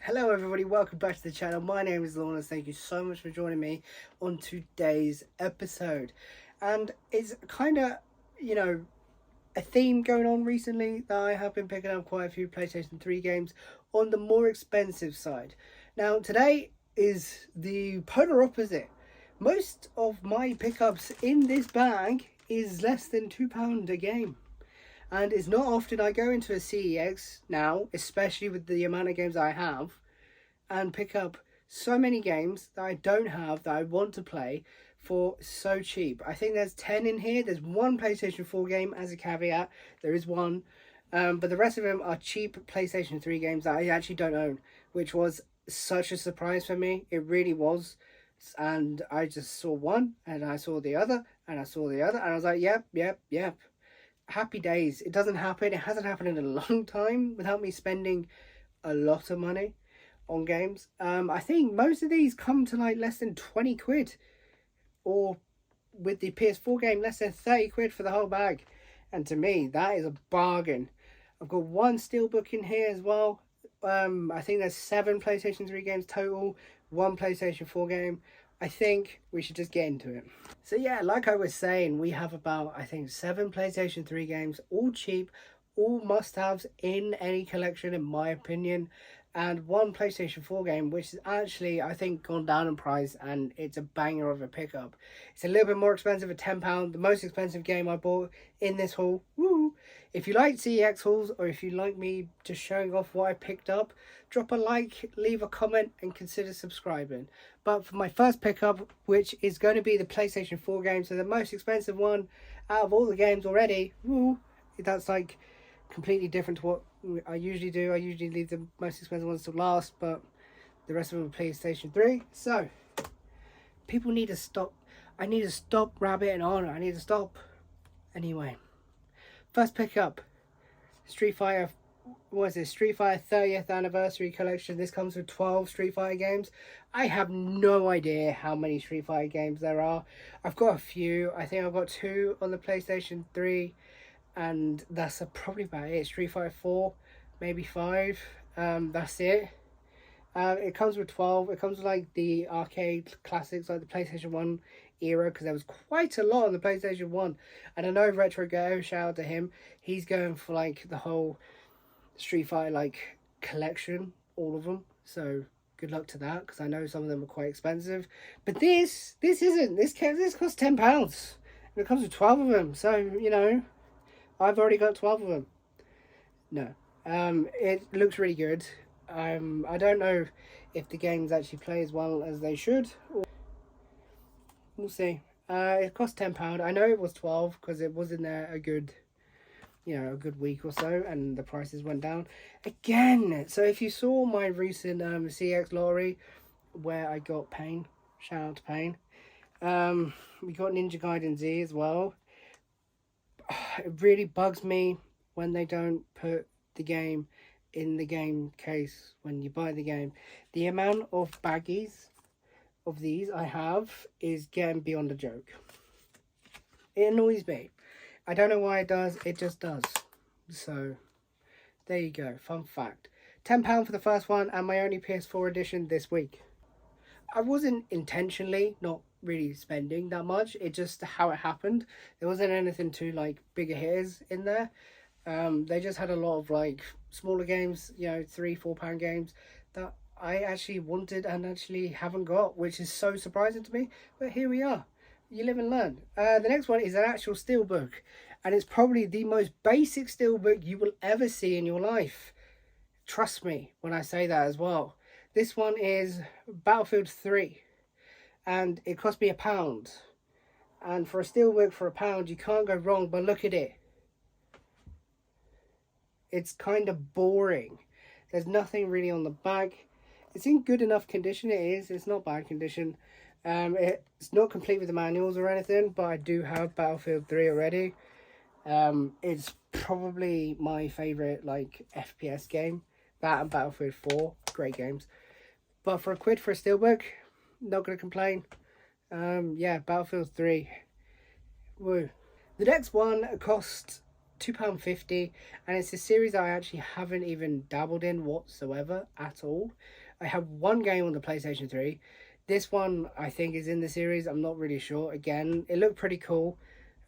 Hello everybody, welcome back to the channel. My name is Lorna. Thank you so much for joining me on today's episode. And it's kind of, a theme going on recently that I have been picking up quite a few PlayStation 3 games on the more expensive side. Now today is the polar opposite. Most of my pickups in this bag is less than £2 a game. And it's not often I go into a CEX now, especially with the amount of games I have, and pick up so many games that I don't have that I want to play for so cheap. I think there's 10 in here. There's one PlayStation 4 game as a caveat. There is one. But the rest of them are cheap PlayStation 3 games that I actually don't own, which was such a surprise for me. It really was. And I just saw one, and I saw the other, and I saw the other, and I was like, yep. Happy days. It doesn't happen. It hasn't happened in a long time without me spending a lot of money on games. I think most of these come to like less than 20 quid, or with the PS4 game less than 30 quid for the whole bag, and to me that is a bargain. I've got one steelbook in here as well. I think there's 7 PlayStation 3 games total, one PlayStation 4 game. I think we should just get into it. So yeah, like I was saying, we have about, I think, 7 PlayStation 3 games, all cheap, all must-haves in any collection in my opinion, and one PlayStation 4 game, which is actually, I think, gone down in price, and it's a banger of a pickup. It's a little bit more expensive at £10, the most expensive game I bought in this haul. Woo! If you like CEX hauls, or if you like me just showing off what I picked up, drop a like, leave a comment, and consider subscribing. But for my first pickup, which is going to be the PlayStation 4 game, so the most expensive one out of all the games already, woo, that's like completely different to what I usually do. I usually leave the most expensive ones to last, but the rest of them are PlayStation 3. So, people need to stop. I need to stop rabbiting on. I need to stop. Anyway, first pickup, Street Fighter. What is this? Street Fighter 30th Anniversary Collection. This comes with 12 Street Fighter games. I have no idea how many Street Fighter games there are. I've got a few. I think I've got 2 on the PlayStation 3. And that's probably about it. Street Fighter 4, maybe 5. That's it. It comes with 12. It comes with like the arcade classics, like the PlayStation 1 era, because there was quite a lot on the PlayStation 1. And I know Retro Go, shout out to him, he's going for like the whole Street Fighter like collection, all of them. So good luck to that, because I know some of them are quite expensive. But this isn't. This costs £10. And it comes with 12 of them. So, you know, I've already got 12 of them. No. It looks really good. I don't know if the games actually play as well as they should. We'll see. It cost £10. I know it was 12 because it was in there a good week or so, and the prices went down again. So if you saw my recent CEX lottery where I got Pain, shout out to Pain. We got Ninja Gaiden Z as well. It really bugs me when they don't put the game in the game case when you buy the game. The amount of baggies of these I have is getting beyond a joke. It annoys me. I don't know why it does. It just does. So there you go. Fun fact. £10 for the first one, and my only PS4 edition this week. I wasn't intentionally not really spending that much. It just how it happened. There wasn't anything too like bigger hitters in there. They just had a lot of like smaller games, £3-4 games that I actually wanted and actually haven't got, which is so surprising to me. But here we are. You live and learn. The next one is an actual steelbook, and it's probably the most basic steelbook you will ever see in your life. Trust me when I say that as well. This one is Battlefield 3, and it cost me £1. And for a steelbook for £1, you can't go wrong, but look at it. It's kind of boring. There's nothing really on the back. It's in good enough condition. It is. It's not bad condition. It's not complete with the manuals or anything, but I do have Battlefield 3 already. It's probably my favourite like FPS game. That and Battlefield 4, great games. But for £1 for a steelbook, not going to complain. Yeah, Battlefield 3. Woo. The next one cost £2.50, and it's a series I actually haven't even dabbled in whatsoever at all. I have one game on the PlayStation 3. This one I think is in the series. I'm not really sure. Again, it looked pretty cool,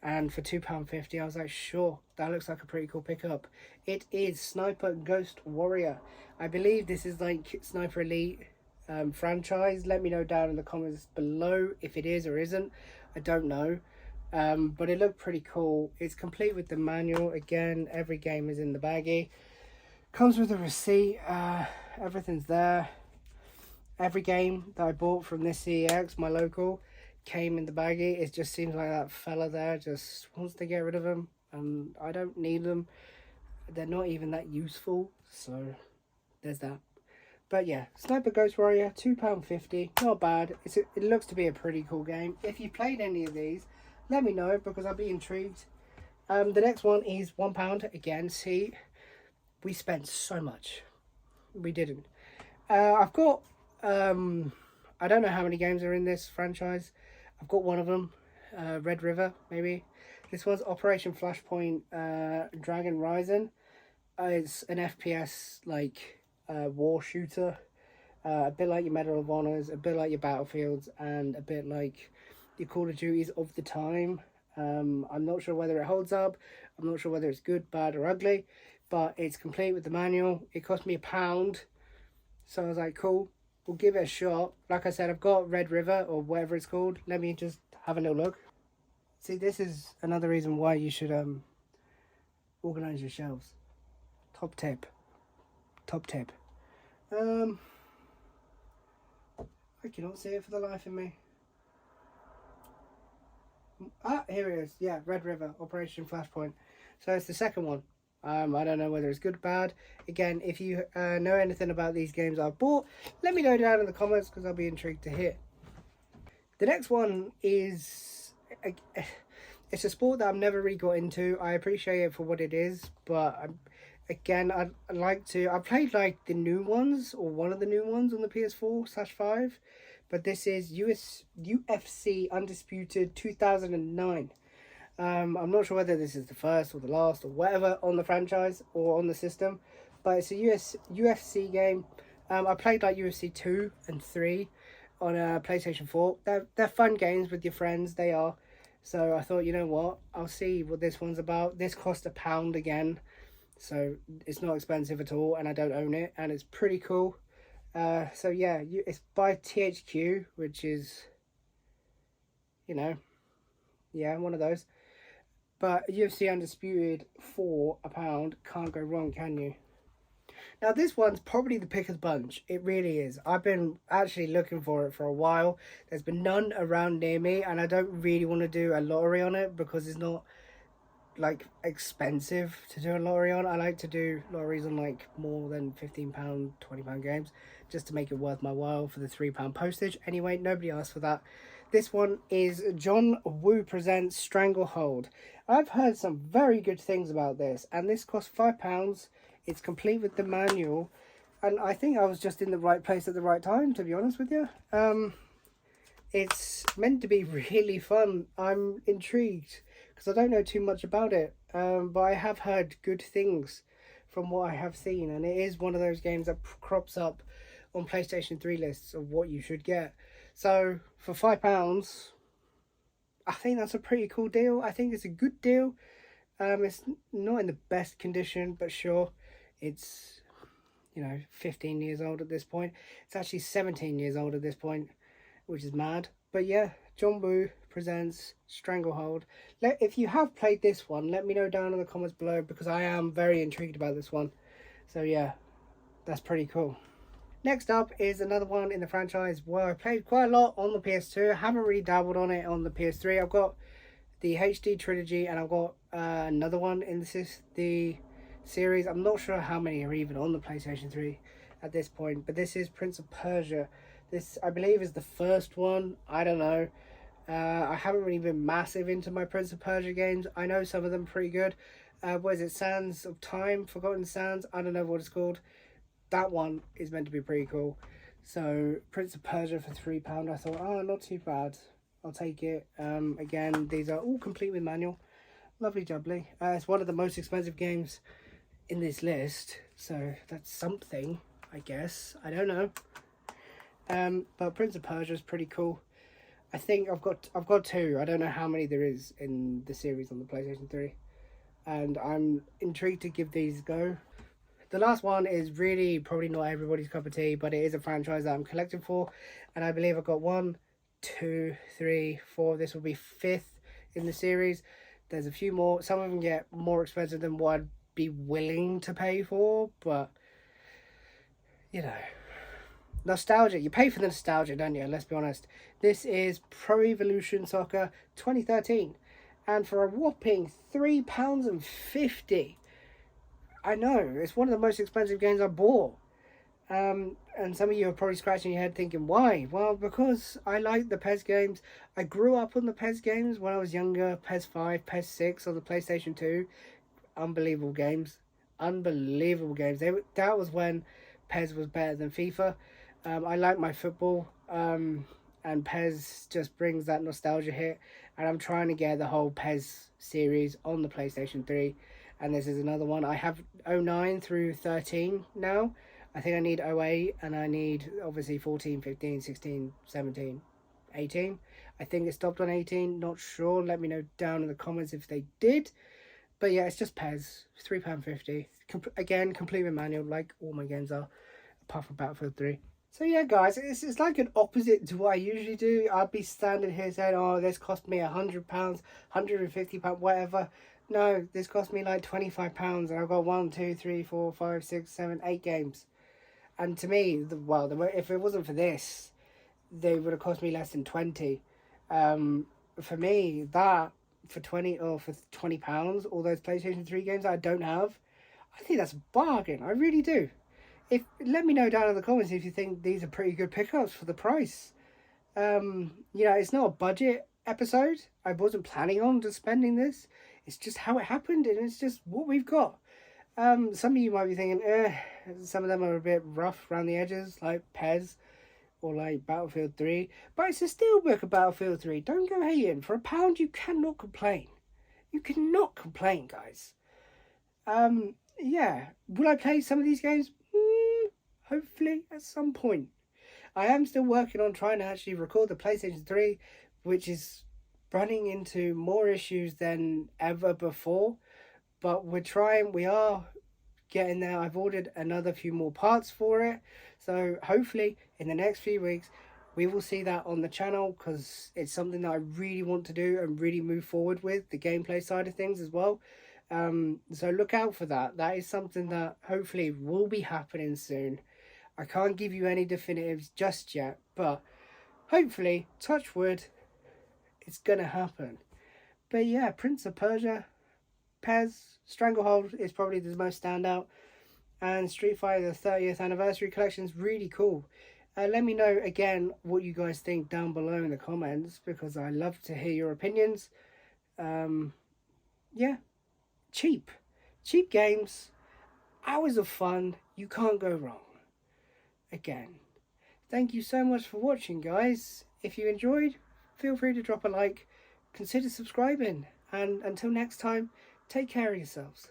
and for £2.50 I was like, sure, that looks like a pretty cool pickup. It is Sniper Ghost Warrior. I believe this is like Sniper Elite franchise. Let me know down in the comments below if it is or isn't. I don't know. But it looked pretty cool. It's complete with the manual. Again, every game is in the baggie. Comes with a receipt. Everything's there. Every game that I bought from this CEX, my local, came in the baggie. It just seems like that fella there just wants to get rid of them, and I don't need them. They're not even that useful, so there's that. But yeah, Sniper Ghost Warrior, £2.50, not bad. It looks to be a pretty cool game. If you played any of these, let me know, because I'll be intrigued. The next one is £1. Again, see, we spent so much. We didn't. I've got, I don't know how many games are in this franchise. I've got one of them, Red River, maybe. This one's Operation Flashpoint Dragon Rising. It's an FPS, like, war shooter. A bit like your Medal of Honors, a bit like your Battlefields, and a bit like your Call of Duties of the time. I'm not sure whether it holds up. I'm not sure whether it's good, bad, or ugly, but it's complete with the manual. It cost me £1, so I was like, cool, we'll give it a shot. Like I said, I've got Red River, or whatever it's called. Let me just have a little look. See, this is another reason why you should organize your shelves. Top tip. I cannot see it for the life of me. Ah, here it is. Yeah, Red River, Operation Flashpoint. So it's the second one. I don't know whether it's good or bad. Again, if you know anything about these games I've bought, let me know down in the comments, because I'll be intrigued to hear. The next one is... it's a sport that I've never really got into. I appreciate it for what it is, but again, I'd like to... I played like the new ones, or one of the new ones on the PS4/5. But this is UFC Undisputed 2009. I'm not sure whether this is the first or the last or whatever on the franchise or on the system, but it's a UFC game. I played like UFC 2 and 3 on a PlayStation 4. They're fun games with your friends, they are. So I thought, you know what, I'll see what this one's about. This cost £1 again, so it's not expensive at all, and I don't own it, and it's pretty cool. So yeah, it's by THQ, which is, you know, yeah, one of those. But UFC Undisputed for £1, can't go wrong, can you? Now this one's probably the pick of the bunch. It really is. I've been actually looking for it for a while. There's been none around near me, and I don't really want to do a lottery on it, because it's not like expensive to do a lottery on. I like to do lotteries on like more than £15, £20 games, just to make it worth my while for the £3 postage. Anyway, nobody asked for that. This one is John Woo Presents Stranglehold. I've heard some very good things about this, and this costs £5. It's complete with the manual, and I think I was just in the right place at the right time, to be honest with you. It's meant to be really fun. I'm intrigued, because I don't know too much about it, but I have heard good things from what I have seen, and it is one of those games that crops up on PlayStation 3 lists of what you should get. So for £5, I think that's a pretty cool deal. I think it's a good deal. It's not in the best condition, but sure, it's, you know, 15 years old at this point. It's actually 17 years old at this point, which is mad. But yeah, John Woo Presents Stranglehold. If you have played this one, let me know down in the comments below, because I am very intrigued about this one. So yeah, that's pretty cool. Next up is another one in the franchise where I played quite a lot on the PS2. I haven't really dabbled on it on the PS3. I've got the HD trilogy, and I've got another one in the series. I'm not sure how many are even on the PlayStation 3 at this point, but this is Prince of Persia. This, I believe, is the first one. I don't know. I haven't really been massive into my Prince of Persia games. I know some of them pretty good. What is it? Sands of Time? Forgotten Sands? I don't know what it's called. That one is meant to be pretty cool. So Prince of Persia for £3. I thought, oh, not too bad. I'll take it. Again, these are all complete with manual. Lovely jubbly. It's one of the most expensive games in this list, so that's something, I guess. I don't know. But Prince of Persia is pretty cool. I think I've got two. I don't know how many there is in the series on the PlayStation 3. And I'm intrigued to give these a go. The last one is really probably not everybody's cup of tea, but it is a franchise that I'm collecting for. And I believe I've got 1, 2, 3, 4. This will be 5th in the series. There's a few more. Some of them get more expensive than what I'd be willing to pay for, but you know, nostalgia. You pay for the nostalgia, don't you? Let's be honest. This is Pro Evolution Soccer 2013, and for a whopping £3.50. I know, it's one of the most expensive games I bought. And some of you are probably scratching your head thinking, why? Well, because I like the PES games. I grew up on the PES games when I was younger. PES 5, PES 6 on the PlayStation 2. Unbelievable games. Unbelievable games. That was when PES was better than FIFA. I like my football. And PES just brings that nostalgia hit. And I'm trying to get the whole PES series on the PlayStation 3. And this is another one. I have 09 through 13 now. I think I need 08, and I need obviously 14, 15, 16, 17, 18. I think it stopped on 18. Not sure. Let me know down in the comments if they did. But yeah, it's just PES. £3.50. Again, completely manual, like all my games are, apart from Battlefield 3. So yeah, guys, it's like an opposite to what I usually do. I'd be standing here saying, oh, this cost me £100, £150, whatever. No, this cost me like £25, and I've got 1, 2, 3, 4, 5, 6, 7, 8 games. And to me, if it wasn't for this, they would have cost me less than 20. For me, that for 20 or for £20, all those PlayStation 3 games that I don't have, I think that's a bargain. I really do. Let me know down in the comments if you think these are pretty good pickups for the price. It's not a budget episode. I wasn't planning on just spending this. It's just how it happened, and it's just what we've got. Some of you might be thinking, some of them are a bit rough around the edges, like PES or like Battlefield 3. But it's a steelbook of Battlefield 3. Don't go hating. For £1, you cannot complain. You cannot complain, guys. Yeah. Will I play some of these games? Hopefully at some point. I am still working on trying to actually record the PlayStation 3, which is running into more issues than ever before. But we are getting there. I've ordered another few more parts for it. So hopefully in the next few weeks, we will see that on the channel, because it's something that I really want to do and really move forward with, the gameplay side of things as well. So look out for that. That is something that hopefully will be happening soon. I can't give you any definitives just yet, but hopefully, touch wood, it's going to happen. But yeah, Prince of Persia, PES, Stranglehold is probably the most standout, and Street Fighter the 30th Anniversary Collection is really cool. Let me know again what you guys think down below in the comments, because I love to hear your opinions. Yeah, cheap games, hours of fun, you can't go wrong. Again, thank you so much for watching, guys. If you enjoyed, feel free to drop a like, consider subscribing, and until next time, take care of yourselves.